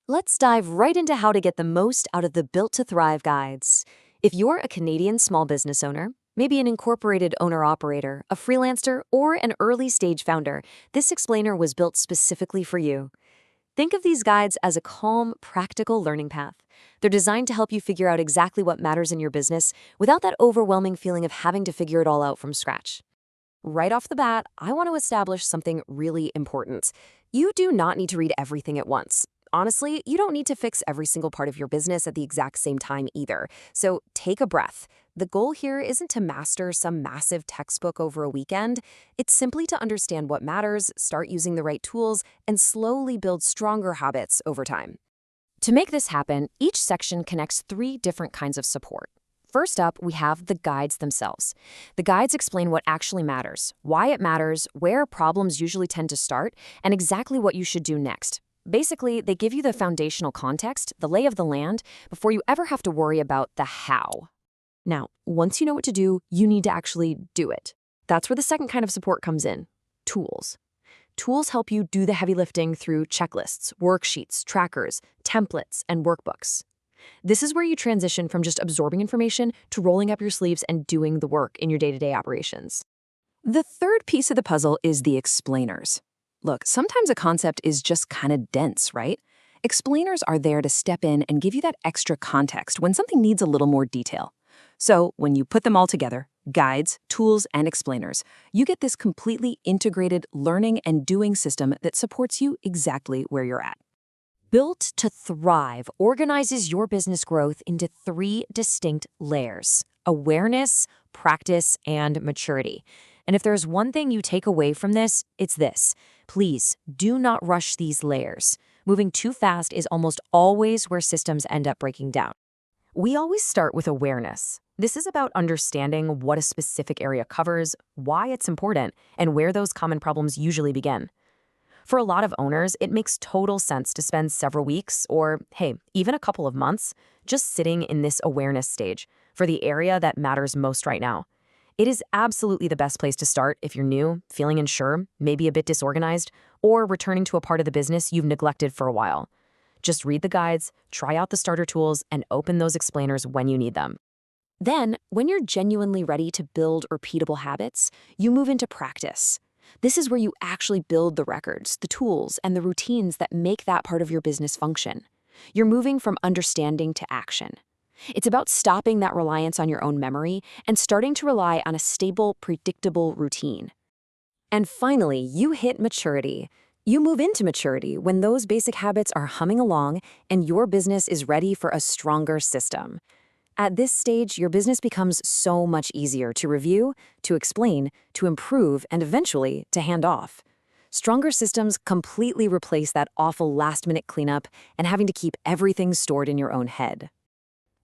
Let's dive right into how to get the most out of the Built to Thrive guides. If you're a Canadian small business owner, maybe an incorporated owner-operator, a freelancer, or an early-stage founder, this explainer was built specifically for you. Think of these guides as a calm, practical learning path. They're designed to help you figure out exactly what matters in your business without that overwhelming feeling of having to figure it all out from scratch. Right off the bat, I want to establish something really important. You do not need to read everything at once. Honestly, you don't need to fix every single part of your business at the exact same time either. So take a breath. The goal here isn't to master some massive textbook over a weekend. It's simply to understand what matters, start using the right tools, and slowly build stronger habits over time. To make this happen, each section connects three different kinds of support. First up, we have the guides themselves. The guides explain what actually matters, why it matters, where problems usually tend to start, and exactly what you should do next. Basically, they give you the foundational context, the lay of the land, before you ever have to worry about the how. Now, once you know what to do, you need to actually do it. That's where the second kind of support comes in: tools. Tools help you do the heavy lifting through checklists, worksheets, trackers, templates, and workbooks. This is where you transition from just absorbing information to rolling up your sleeves and doing the work in your day-to-day operations. The third piece of the puzzle is the explainers. Look, sometimes a concept is just kind of dense, right? Explainers are there to step in and give you that extra context when something needs a little more detail. So when you put them all together, guides, tools, and explainers, you get this completely integrated learning and doing system that supports you exactly where you're at. Built to Thrive organizes your business growth into three distinct layers: awareness, practice, and maturity. And if there's one thing you take away from this, it's this: please do not rush these layers. Moving too fast is almost always where systems end up breaking down. We always start with awareness. This is about understanding what a specific area covers, why it's important, and where those common problems usually begin. For a lot of owners, it makes total sense to spend several weeks or, hey, even a couple of months just sitting in this awareness stage for the area that matters most right now. It is absolutely the best place to start if you're new, feeling unsure, maybe a bit disorganized, or returning to a part of the business you've neglected for a while. Just read the guides, try out the starter tools, and open those explainers when you need them. Then, when you're genuinely ready to build repeatable habits, you move into practice. This is where you actually build the records, the tools, and the routines that make that part of your business function. You're moving from understanding to action. It's about stopping that reliance on your own memory and starting to rely on a stable, predictable routine. And finally, you hit maturity. You move into maturity when those basic habits are humming along and your business is ready for a stronger system. At this stage, your business becomes so much easier to review, to explain, to improve, and eventually to hand off. Stronger systems completely replace that awful last-minute cleanup and having to keep everything stored in your own head.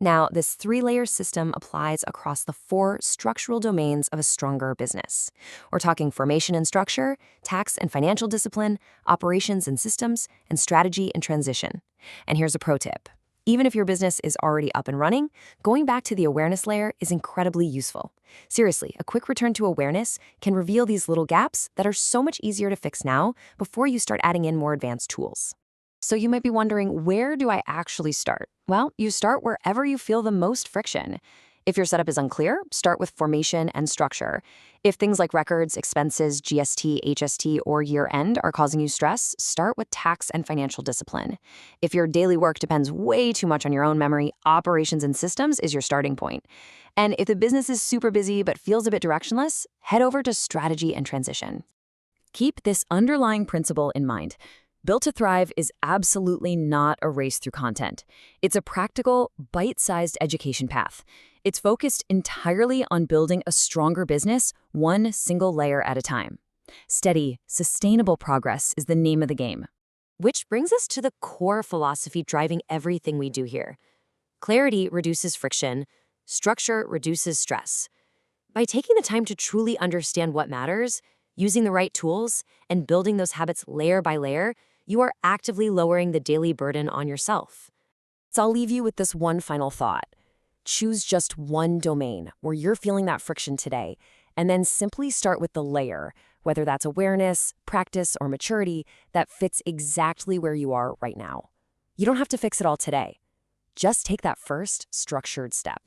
Now, this three-layer system applies across the four structural domains of a stronger business. We're talking formation and structure, tax and financial discipline, operations and systems, and strategy and transition. And here's a pro tip. Even if your business is already up and running, going back to the awareness layer is incredibly useful. Seriously, a quick return to awareness can reveal these little gaps that are so much easier to fix now before you start adding in more advanced tools. So you might be wondering, where do I actually start? Well, you start wherever you feel the most friction. If your setup is unclear, start with formation and structure. If things like records, expenses, GST, HST, or year-end are causing you stress, start with tax and financial discipline. If your daily work depends way too much on your own memory, operations and systems is your starting point. And if the business is super busy but feels a bit directionless, head over to strategy and transition. Keep this underlying principle in mind. Built to Thrive is absolutely not a race through content. It's a practical, bite-sized education path. It's focused entirely on building a stronger business, one single layer at a time. Steady, sustainable progress is the name of the game. Which brings us to the core philosophy driving everything we do here. Clarity reduces friction, structure reduces stress. By taking the time to truly understand what matters, using the right tools, and building those habits layer by layer, you are actively lowering the daily burden on yourself. So I'll leave you with this one final thought. Choose just one domain where you're feeling that friction today, and then simply start with the layer, whether that's awareness, practice, or maturity, that fits exactly where you are right now. You don't have to fix it all today. Just take that first structured step.